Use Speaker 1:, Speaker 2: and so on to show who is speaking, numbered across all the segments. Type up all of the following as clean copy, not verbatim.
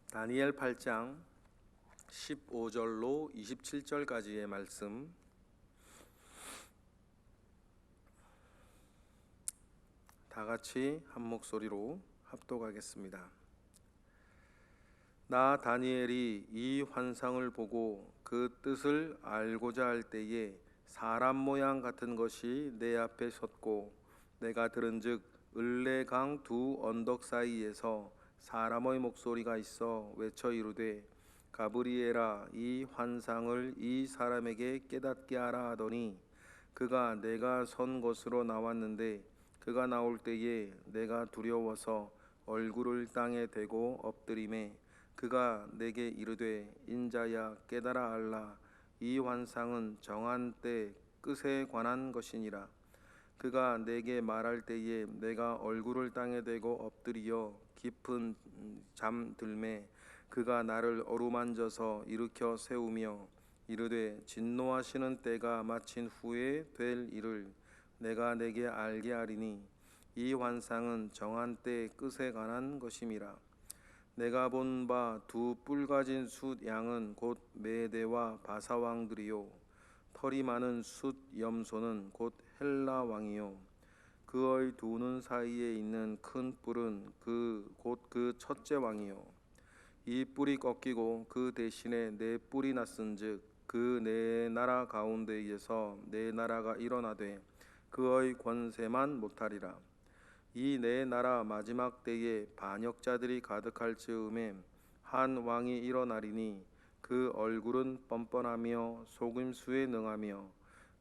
Speaker 1: 다니엘 8장 15절로 27절까지의 말씀, 다 같이 한 목소리로 합독하겠습니다. 나 다니엘이 이 환상을 보고 그 뜻을 알고자 할 때에 사람 모양 같은 것이 내 앞에 섰고, 내가 들은즉 을레강 두 언덕 사이에서 사람의 목소리가 있어 외쳐 이르되, 가브리엘아, 이 환상을 이 사람에게 깨닫게 하라 하더니, 그가 내가 선 곳으로 나왔는데, 그가 나올 때에 내가 두려워서 얼굴을 땅에 대고 엎드리매, 그가 내게 이르되, 인자야, 깨달아 알라. 이 환상은 정한 때 끝에 관한 것이니라. 그가 내게 말할 때에 내가 얼굴을 땅에 대고 엎드리어 깊은 잠들매, 그가 나를 어루만져서 일으켜 세우며 이르되, 진노하시는 때가 마친 후에 될 일을 내가 내게 알게 하리니, 이 환상은 정한 때 끝에 관한 것임이라. 내가 본 바 두 뿔 가진 숫 양은 곧 메대와 바사 왕들이요, 털이 많은 숫 염소는 곧 헬라 왕이요, 그의 두 눈 사이에 있는 큰 뿔은 곧 그 첫째 왕이요. 이 뿔이 꺾이고 그 대신에 네 뿔이 났은즉 그 네 나라 가운데에서 네 나라가 일어나되 그의 권세만 못하리라. 이 네 나라 마지막 때에 반역자들이 가득할 즈음에 한 왕이 일어나리니, 그 얼굴은 뻔뻔하며 속임수에 능하며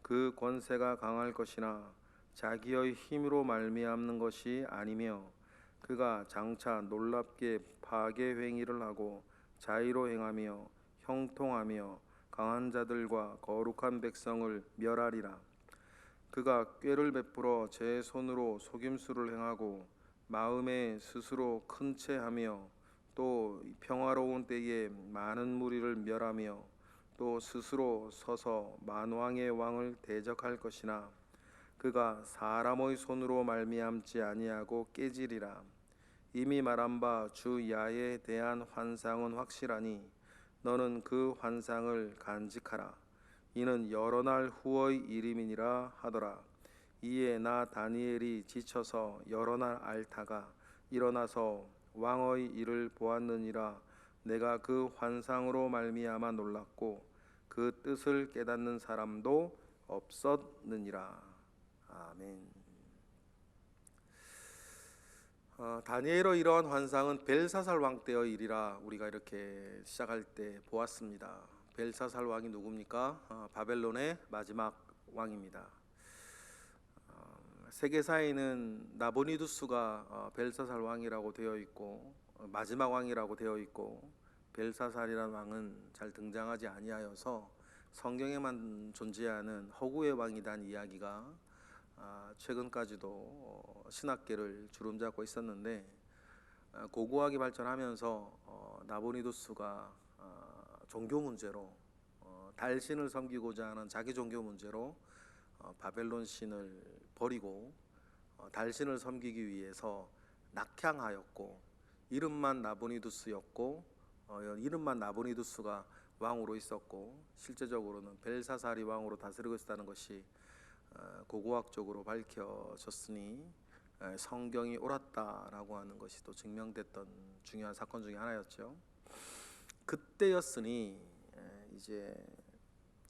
Speaker 1: 그 권세가 강할 것이나 자기의 힘으로 말미암는 것이 아니며, 그가 장차 놀랍게 파괴 행위를 하고 자의로 행하며 형통하며 강한 자들과 거룩한 백성을 멸하리라. 그가 꾀를 베풀어 제 손으로 속임수를 행하고 마음에 스스로 큰 채하며, 또 평화로운 때에 많은 무리를 멸하며 또 스스로 서서 만왕의 왕을 대적할 것이나, 그가 사람의 손으로 말미암지 아니하고 깨지리라. 이미 말한 바 주 야에 대한 환상은 확실하니 너는 그 환상을 간직하라. 이는 여러 날 후의 일임이니라 하더라. 이에 나 다니엘이 지쳐서 여러 날 앓다가 일어나서 왕의 일을 보았느니라. 내가 그 환상으로 말미암아 놀랐고 그 뜻을 깨닫는 사람도 없었느니라. 아멘. 다니엘의 이러한 환상은 벨사살 왕 때의 일이라 우리가 이렇게 시작할 때 보았습니다. 벨사살 왕이 누굽니까? 바벨론의 마지막 왕입니다. 세계사에는 나보니두스가 벨사살 왕이라고 되어 있고 마지막 왕이라고 되어 있고, 벨사살이라는 왕은 잘 등장하지 아니하여서 성경에만 존재하는 허구의 왕이란 이야기가 최근까지도 신학계를 주름잡고 있었는데, 고고학이 발전하면서 나보니두스가 종교 문제로 달신을 섬기고자 하는 자기 종교 문제로 바벨론 신을 버리고 달신을 섬기기 위해서 낙향하였고, 이름만 나보니두스였고 이름만 나보니두스가 왕으로 있었고 실제적으로는 벨사살이 왕으로 다스리고 있었다는 것이 고고학적으로 밝혀졌으니 성경이 옳았다라고 하는 것이 또 증명됐던 중요한 사건 중에 하나였죠. 그때였으니 이제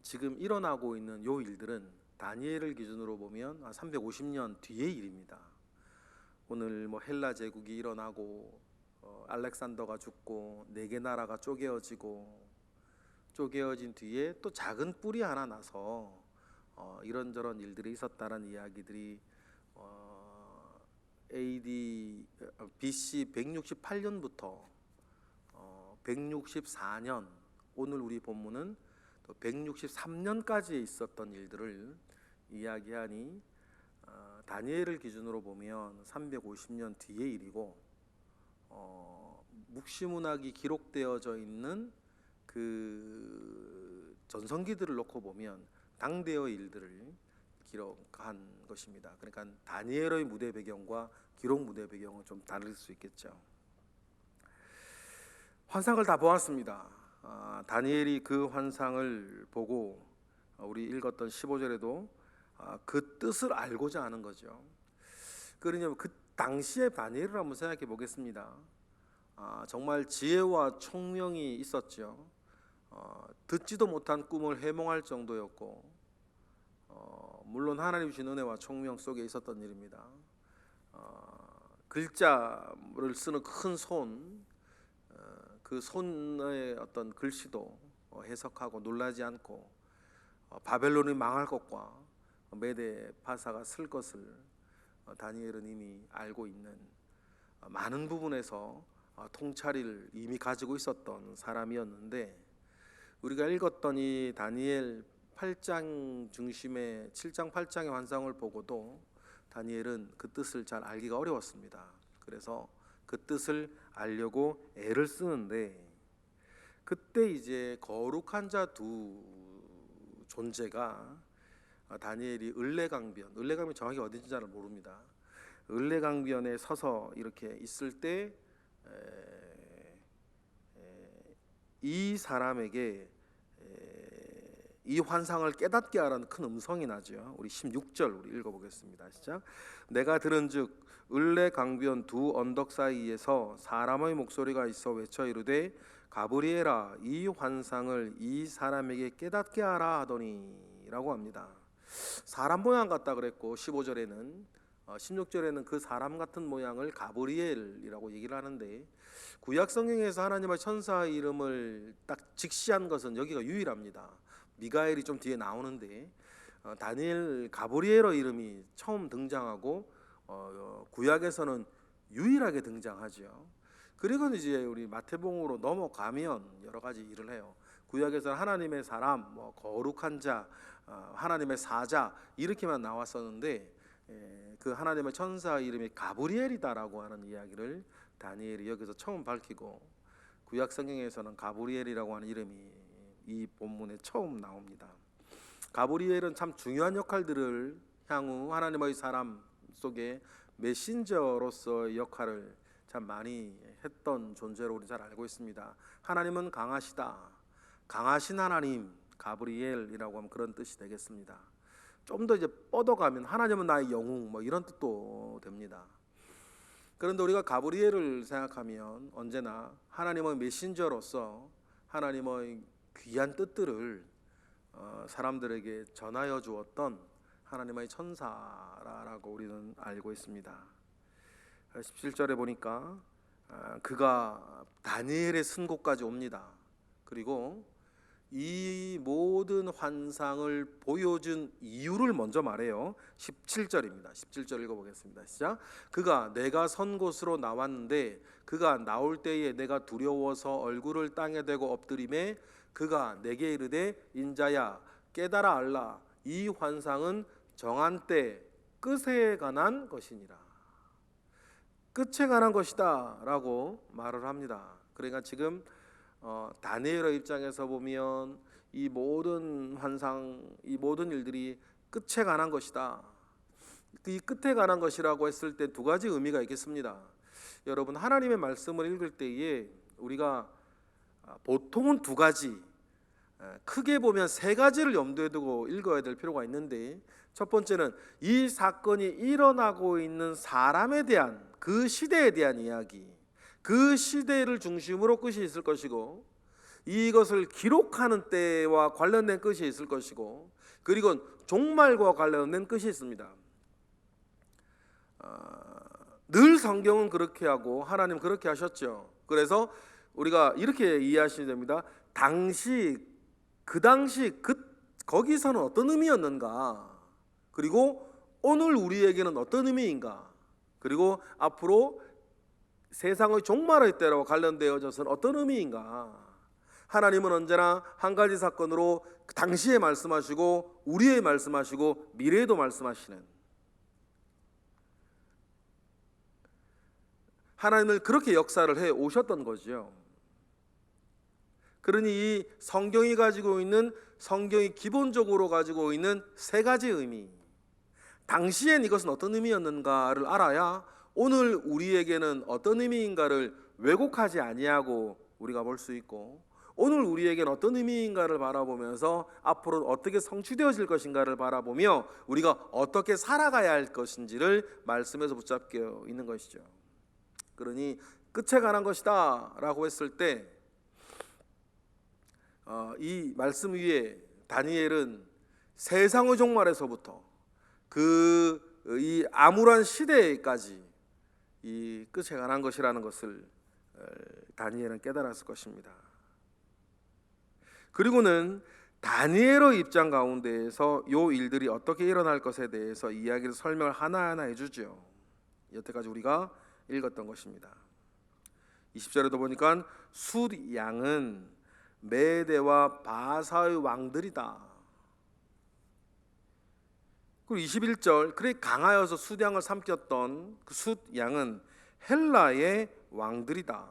Speaker 1: 지금 일어나고 있는 요 일들은 다니엘을 기준으로 보면 350년 뒤의 일입니다. 오늘 뭐 헬라 제국이 일어나고 알렉산더가 죽고 네 개 나라가 쪼개어진 뒤에 또 작은 뿔이 하나 나서 이런저런 일들이 있었다는 이야기들이 AD BC 168년부터 164년, 오늘 우리 본문은 또 163년까지 있었던 일들을 이야기하니 다니엘을 기준으로 보면 350년 뒤의 일이고, 묵시문학이 기록되어져 있는 그 전성기들을 놓고 보면 당대의 일들을 기록한 것입니다. 그러니까 다니엘의 무대 배경과 기록 무대 배경은 좀 다를 수 있겠죠. 환상을 다 보았습니다. 다니엘이 그 환상을 보고 우리 읽었던 15절에도 그 뜻을 알고자 하는 거죠. 그러냐면 그 당시의 다니엘을 한번 생각해 보겠습니다. 정말 지혜와 총명이 있었죠. 듣지도 못한 꿈을 해몽할 정도였고, 물론 하나님 주신 은혜와 총명 속에 있었던 일입니다. 글자를 쓰는 큰 손, 그 손의 어떤 글씨도 해석하고 놀라지 않고, 바벨론이 망할 것과 메대 바사가 쓸 것을 다니엘은 이미 알고 있는, 많은 부분에서 통찰을 이미 가지고 있었던 사람이었는데, 우리가 읽었던 이 다니엘 8장 중심의 7장 8장의 환상을 보고도 다니엘은 그 뜻을 잘 알기가 어려웠습니다. 그래서 그 뜻을 알려고 애를 쓰는데, 그때 이제 거룩한 자 두 존재가 다니엘이 을레강변 정확히 어딘지 잘 모릅니다. 을레강변에 서서 이렇게 있을 때 이 사람에게 이 환상을 깨닫게 하라는 큰 음성이 나죠. 우리 16절 우리 읽어보겠습니다. 시작. 내가 들은즉 을레강변 두 언덕 사이에서 사람의 목소리가 있어 외쳐 이르되 가브리엘아 이 환상을 이 사람에게 깨닫게 하라 하더니 라고 합니다. 사람 모양 같다 그랬고 15절에는 16절에는 그 사람 같은 모양을 가브리엘이라고 얘기를 하는데, 구약 성경에서 하나님의 천사의 이름을 딱 직시한 것은 여기가 유일합니다. 미가엘이 좀 뒤에 나오는데 다니엘 가브리엘의 이름이 처음 등장하고 구약에서는 유일하게 등장하죠. 그리고 이제 우리 마태복음으로 넘어가면 여러 가지 일을 해요. 구약에서는 하나님의 사람, 거룩한 자, 하나님의 사자 이렇게만 나왔었는데, 그 하나님의 천사 이름이 가브리엘이다라고 하는 이야기를 다니엘이 여기서 처음 밝히고, 구약 성경에서는 가브리엘이라고 하는 이름이 이 본문에 처음 나옵니다. 가브리엘은 참 중요한 역할들을 향후 하나님의 사람 속에 메신저로서의 역할을 참 많이 했던 존재로 우리 잘 알고 있습니다. 하나님은 강하시다, 강하신 하나님 가브리엘이라고 하면 그런 뜻이 되겠습니다. 좀 더 이제 뻗어가면 하나님은 나의 영웅 이런 뜻도 됩니다. 그런데 우리가 가브리엘을 생각하면 언제나 하나님의 메신저로서 하나님의 귀한 뜻들을 사람들에게 전하여 주었던 하나님의 천사라고 우리는 알고 있습니다. 17절에 보니까 그가 다니엘의 승고까지 옵니다. 그리고 이 모든 환상을 보여준 이유를 먼저 말해요. 17절입니다. 17절 읽어보겠습니다. 시작. 그가 내가 선 곳으로 나왔는데 그가 나올 때에 내가 두려워서 얼굴을 땅에 대고 엎드리매 그가 내게 이르되 인자야 깨달아 알라 이 환상은 정한 때 끝에 관한 것이니라. 끝에 관한 것이다 라고 말을 합니다. 그러니까 지금 다니엘의 입장에서 보면 이 모든 환상, 이 모든 일들이 끝에 관한 것이다. 이 끝에 관한 것이라고 했을 때 두 가지 의미가 있겠습니다. 여러분, 하나님의 말씀을 읽을 때에 우리가 보통은 두 가지, 크게 보면 세 가지를 염두에 두고 읽어야 될 필요가 있는데, 첫 번째는 이 사건이 일어나고 있는 사람에 대한, 그 시대에 대한 이야기, 그 시대를 중심으로 끝이 있을 것이고, 이것을 기록하는 때와 관련된 끝이 있을 것이고, 그리고 종말과 관련된 끝이 있습니다. 늘 성경은 그렇게 하고 하나님 그렇게 하셨죠. 그래서 우리가 이렇게 이해하시면 됩니다. 그 당시 거기서는 어떤 의미였는가, 그리고 오늘 우리에게는 어떤 의미인가, 그리고 앞으로 세상의 종말의 때와 관련되어져서는 어떤 의미인가. 하나님은 언제나 한 가지 사건으로 당시에 말씀하시고 우리의 말씀하시고 미래에도 말씀하시는, 하나님을 그렇게 역사를 해 오셨던 거죠. 그러니 이 성경이 가지고 있는, 성경이 기본적으로 가지고 있는 세 가지 의미, 당시엔 이것은 어떤 의미였는가를 알아야 오늘 우리에게는 어떤 의미인가를 왜곡하지 아니하고 우리가 볼 수 있고, 오늘 우리에게는 어떤 의미인가를 바라보면서 앞으로 어떻게 성취되어질 것인가를 바라보며 우리가 어떻게 살아가야 할 것인지를 말씀에서 붙잡게 있는 것이죠. 그러니 끝에 관한 것이다 라고 했을 때 이 말씀 위에 다니엘은 세상의 종말에서부터 이 암울한 시대까지 이 끝에 관한 것이라는 것을 다니엘은 깨달았을 것입니다. 그리고는 다니엘의 입장 가운데에서 이 일들이 어떻게 일어날 것에 대해서 이야기를 설명을 하나하나 해주죠. 여태까지 우리가 읽었던 것입니다. 20절에도 보니까 숫양은 메대와 바사의 왕들이다. 그리고 21절, 그래 강하여서 숫양을 삼켰던 그 숫양은 헬라의 왕들이다.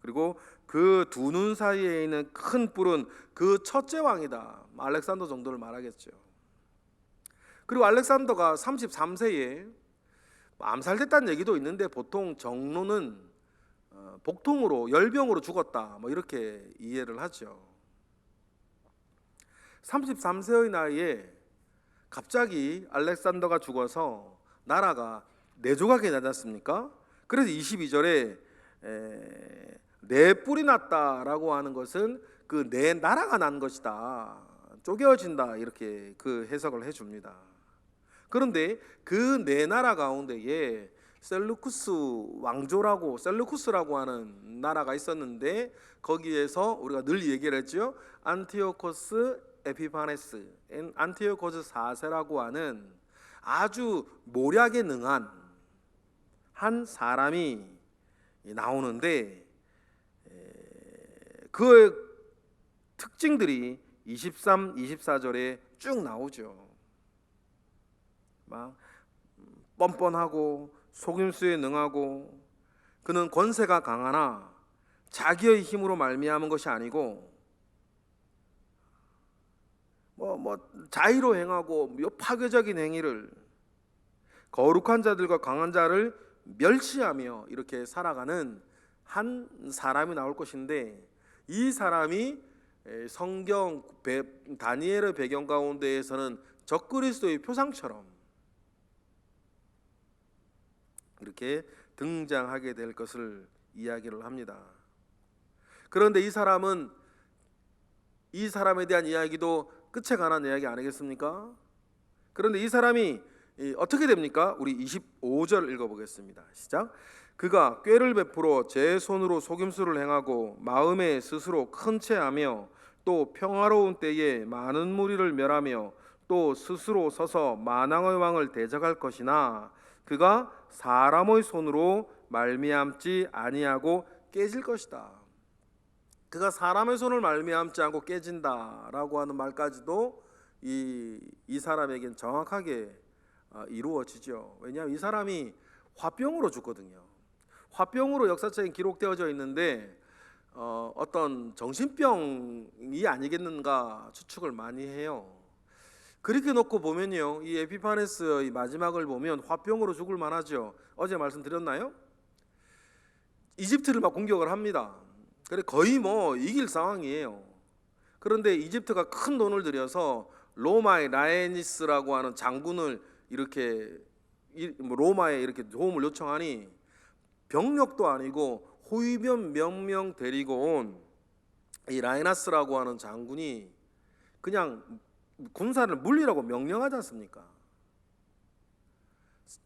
Speaker 1: 그리고 그 두 눈 사이에 있는 큰 뿔은 그 첫째 왕이다. 알렉산더 정도를 말하겠죠. 그리고 알렉산더가 33세에 암살됐다는 얘기도 있는데 보통 정로는 복통으로 열병으로 죽었다 뭐 이렇게 이해를 하죠. 33세의 나이에 갑자기 알렉산더가 죽어서 나라가 네 조각이 나지 않습니까? 그래서 22절에 네 뿔이 났다라고 하는 것은 그 네 나라가 난 것이다, 쪼개어진다, 이렇게 그 해석을 해줍니다. 그런데 그 네 나라 가운데에 셀루쿠스라고 하는 나라가 있었는데 거기에서 우리가 늘 얘기를 했죠. 안티오코스 에피파네스, 안티오코스 4세라고 하는 아주 모략에 능한 한 사람이 나오는데 그의 특징들이 23, 24절에 쭉 나오죠. 막 뻔뻔하고 속임수에 능하고, 그는 권세가 강하나 자기의 힘으로 말미암은 것이 아니고 자의로 행하고 파괴적인 행위를, 거룩한 자들과 강한 자를 멸시하며 이렇게 살아가는 한 사람이 나올 것인데, 이 사람이 성경 다니엘의 배경 가운데에서는 적그리스도의 표상처럼 이렇게 등장하게 될 것을 이야기를 합니다. 그런데 이 사람에 대한 이야기도 끝에 관한 이야기 아니겠습니까? 그런데 이 사람이 어떻게 됩니까? 우리 25절 읽어보겠습니다. 시작. 그가 꾀를 베풀어 제 손으로 속임수를 행하고 마음에 스스로 큰 채하며 또 평화로운 때에 많은 무리를 멸하며 또 스스로 서서 만왕의 왕을 대적할 것이나 그가 사람의 손으로 말미암지 아니하고 깨질 것이다. 그가 사람의 손을 말미암지 않고 깨진다라고 하는 말까지도 이 사람에겐 정확하게 이루어지죠. 왜냐하면 이 사람이 화병으로 죽거든요. 화병으로 역사책에 기록되어져 있는데 어떤 정신병이 아니겠는가 추측을 많이 해요. 그렇게 놓고 보면요, 이 에피파네스의 마지막을 보면 화병으로 죽을 만하죠. 어제 말씀드렸나요? 이집트를 막 공격을 합니다. 그래 거의 이길 상황이에요. 그런데 이집트가 큰 돈을 들여서 로마의 라에니스라고 하는 장군을 이렇게 로마에 이렇게 도움을 요청하니 병력도 아니고 호위병 명명 데리고 온 이 라이나스라고 하는 장군이 그냥 군사를 물리라고 명령하지 않습니까?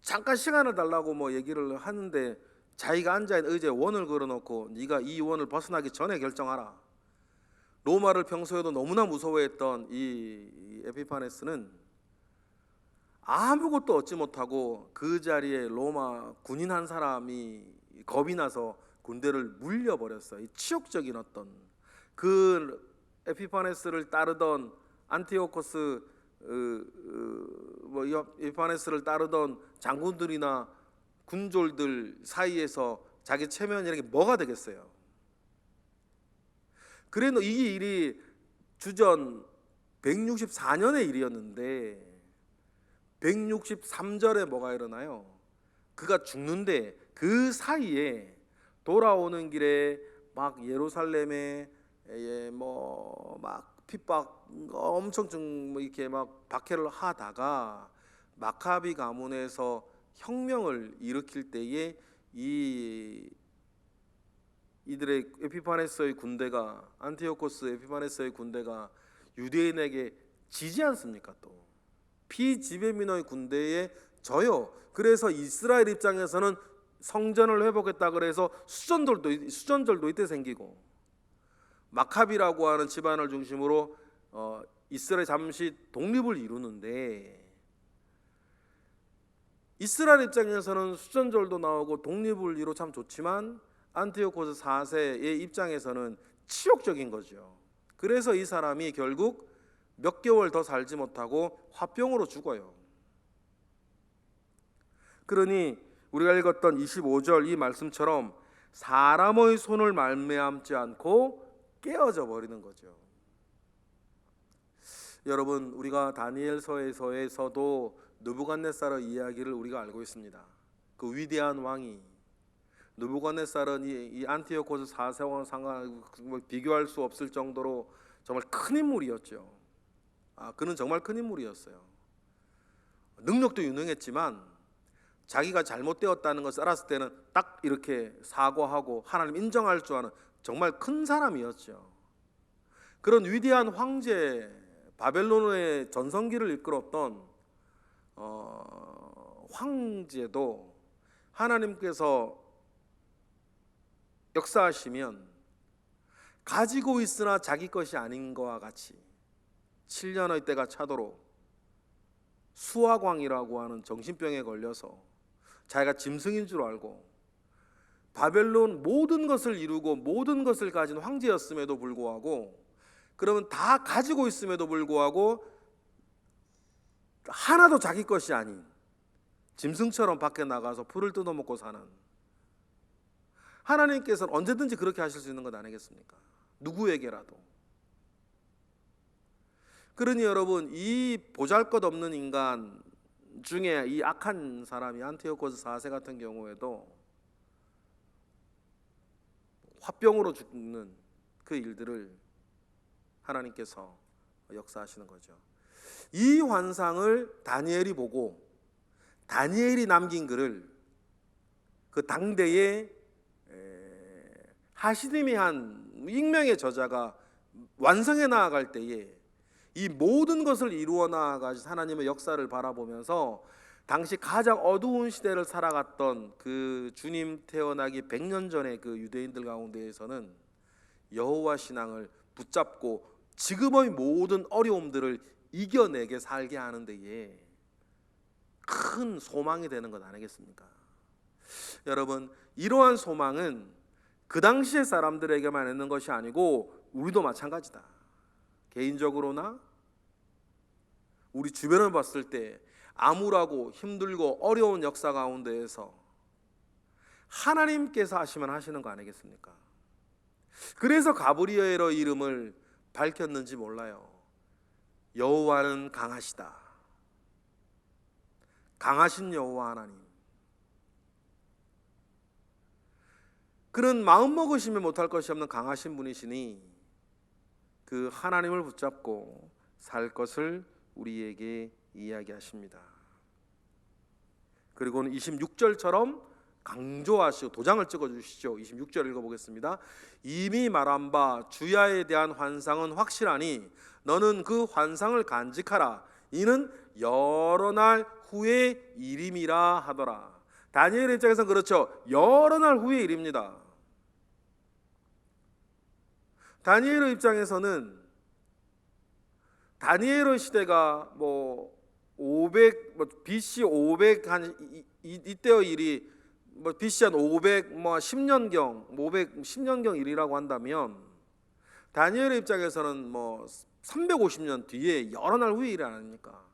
Speaker 1: 잠깐 시간을 달라고 얘기를 하는데 자기가 앉아있는 의자에 원을 걸어놓고 네가 이 원을 벗어나기 전에 결정하라. 로마를 평소에도 너무나 무서워했던 이 에피파네스는 아무것도 얻지 못하고 그 자리에 로마 군인 한 사람이 겁이 나서 군대를 물려버렸어요. 이 치욕적인 어떤 그 에피파네스를 따르던 안티오코스 에피파네스를 따르던 장군들이나 군졸들 사이에서 자기 체면이라는 게 뭐가 되겠어요? 그래도 이 일이 주전 164년의 일이었는데 163절에 뭐가 일어나요? 그가 죽는데 그 사이에 돌아오는 길에 막 예루살렘에 막 핍박 엄청 이렇게 막 박해를 하다가 마카비 가문에서 혁명을 일으킬 때에 이들의 에피파네스의 군대가, 안티오코스 에피파네스의 군대가 유대인에게 지지 않습니까? 또 피지베민의 군대에 져요. 그래서 이스라엘 입장에서는 성전을 회복했다 그래서 수전절도 이때 생기고, 마카비라고 하는 집안을 중심으로 이스라엘 잠시 독립을 이루는데, 이스라엘 입장에서는 수전절도 나오고 독립을 이루 참 좋지만 안티오코스 4세의 입장에서는 치욕적인 거죠. 그래서 이 사람이 결국 몇 개월 더 살지 못하고 화병으로 죽어요. 그러니 우리가 읽었던 25절 이 말씀처럼 사람의 손을 말미암지 않고 깨어져 버리는 거죠. 여러분, 우리가 다니엘서에서도 느부갓네살의 이야기를 우리가 알고 있습니다. 그 위대한 왕이, 느부갓네살은 이 안티오코스 4세와 비교할 수 없을 정도로 정말 큰 인물이었죠. 그는 정말 큰 인물이었어요. 능력도 유능했지만 자기가 잘못되었다는 것을 알았을 때는 딱 이렇게 사과하고 하나님 인정할 줄 아는 정말 큰 사람이었죠. 그런 위대한 황제, 바벨론의 전성기를 이끌었던 황제도 하나님께서 역사하시면 가지고 있으나 자기 것이 아닌 것과 같이 7년의 때가 차도록 수화광이라고 하는 정신병에 걸려서 자기가 짐승인 줄 알고 바벨론 모든 것을 이루고 모든 것을 가진 황제였음에도 불구하고, 그러면 다 가지고 있음에도 불구하고 하나도 자기 것이 아닌 짐승처럼 밖에 나가서 풀을 뜯어먹고 사는, 하나님께서는 언제든지 그렇게 하실 수 있는 것 아니겠습니까? 누구에게라도. 그러니 여러분, 이 보잘것없는 인간 중에 이 악한 사람이 안티오코스 4세 같은 경우에도 화병으로 죽는 그 일들을 하나님께서 역사하시는 거죠. 이 환상을 다니엘이 보고 다니엘이 남긴 글을 그 당대의 하시디미한 익명의 저자가 완성해 나아갈 때에 이 모든 것을 이루어 나아가신 하나님의 역사를 바라보면서 당시 가장 어두운 시대를 살아갔던 그 주님 태어나기 100년 전의 그 유대인들 가운데에서는 여호와 신앙을 붙잡고 지금의 모든 어려움들을 이겨내게 살게 하는 데에 큰 소망이 되는 것 아니겠습니까? 여러분, 이러한 소망은 그 당시의 사람들에게만 있는 것이 아니고 우리도 마찬가지다. 개인적으로나 우리 주변을 봤을 때 암울하고 힘들고 어려운 역사 가운데에서 하나님께서 하시면 하시는 거 아니겠습니까? 그래서 가브리엘의 이름을 밝혔는지 몰라요. 여호와는 강하시다. 강하신 여호와 하나님. 그는 마음 먹으시면 못할 것이 없는 강하신 분이시니 그 하나님을 붙잡고 살 것을 우리에게 이야기하십니다. 그리고는 26절처럼 강조하시고 도장을 찍어주시죠. 26절 읽어보겠습니다. 이미 말한 바 주야에 대한 환상은 확실하니 너는 그 환상을 간직하라. 이는 여러 날 후의 일임이라 하더라. 다니엘 입장에서는 그렇죠. 여러 날 후의 일입니다. 다니엘의 입장에서는 다니엘의 시대가 BC 500 한 이때의 일이 BC 한 500 10년경 510년경 일이라고 한다면 다니엘의 입장에서는 350년 뒤에 여러 날 후의 일 아닙니까?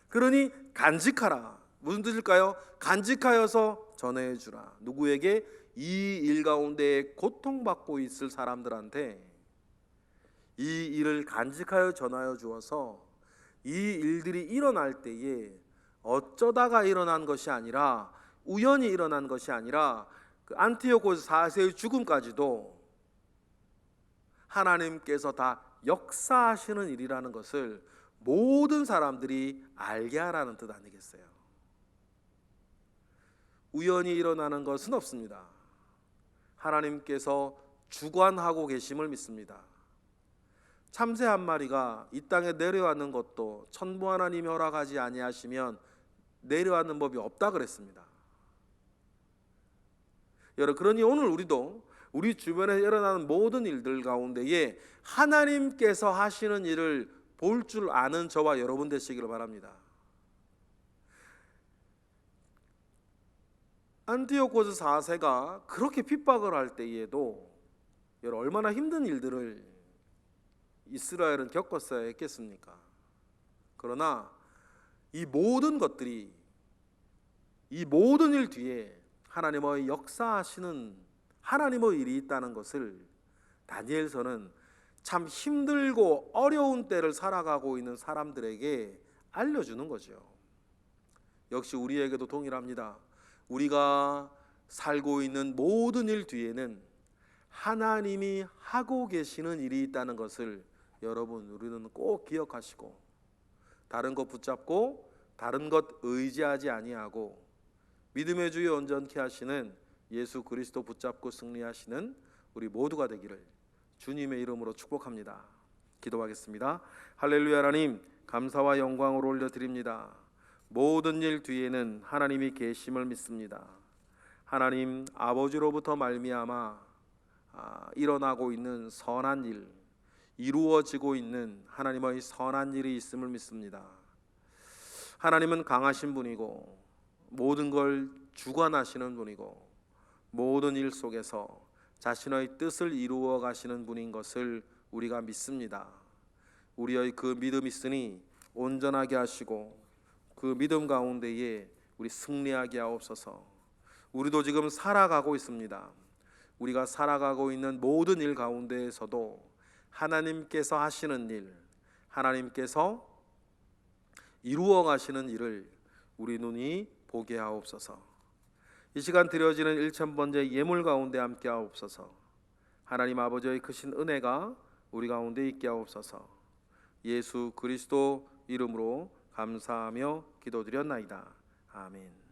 Speaker 1: 그러니 간직하라. 무슨 뜻일까요? 간직하여서 전해 주라. 누구에게? 이 일 가운데 고통받고 있을 사람들한테 이 일을 간직하여 전하여 주어서 이 일들이 일어날 때에 어쩌다가 일어난 것이 아니라 우연히 일어난 것이 아니라 그 안티오코스 4세의 죽음까지도 하나님께서 다 역사하시는 일이라는 것을 모든 사람들이 알게 하라는 뜻 아니겠어요? 우연히 일어나는 것은 없습니다. 하나님께서 주관하고 계심을 믿습니다. 참새 한 마리가 이 땅에 내려왔는 것도 천부 하나님이 허락하지 아니하시면 내려왔는 법이 없다 그랬습니다. 여러분, 그러니 오늘 우리도 우리 주변에 일어나는 모든 일들 가운데에 하나님께서 하시는 일을 볼 줄 아는 저와 여러분 되시기를 바랍니다. 안티오코스 4세가 그렇게 핍박을 할 때에도 여러분, 얼마나 힘든 일들을 이스라엘은 겪었어야 했겠습니까? 그러나 이 모든 것들이, 이 모든 일 뒤에 하나님의 역사하시는 하나님의 일이 있다는 것을 다니엘서는 참 힘들고 어려운 때를 살아가고 있는 사람들에게 알려주는 거죠. 역시 우리에게도 동일합니다. 우리가 살고 있는 모든 일 뒤에는 하나님이 하고 계시는 일이 있다는 것을 여러분, 우리는 꼭 기억하시고, 다른 것 붙잡고 다른 것 의지하지 아니하고 믿음의 주에 온전케 하시는 예수 그리스도 붙잡고 승리하시는 우리 모두가 되기를 주님의 이름으로 축복합니다. 기도하겠습니다. 할렐루야. 하나님, 감사와 영광을 올려드립니다. 모든 일 뒤에는 하나님이 계심을 믿습니다. 하나님 아버지로부터 말미암아 일어나고 있는 선한 일, 이루어지고 있는 하나님의 선한 일이 있음을 믿습니다. 하나님은 강하신 분이고 모든 걸 주관하시는 분이고 모든 일 속에서 자신의 뜻을 이루어 가시는 분인 것을 우리가 믿습니다. 우리의 그 믿음이 있으니 온전하게 하시고 그 믿음 가운데에 우리 승리하게 하옵소서. 우리도 지금 살아가고 있습니다. 우리가 살아가고 있는 모든 일 가운데에서도 하나님께서 하시는 일, 하나님께서 이루어 가시는 일을 우리 눈이 보게 하옵소서. 이 시간 드려지는 1000번째 예물 가운데 함께 하옵소서. 하나님 아버지의 크신 은혜가 우리 가운데 있게 하옵소서. 예수 그리스도 이름으로 감사하며 기도드렸나이다. 아멘.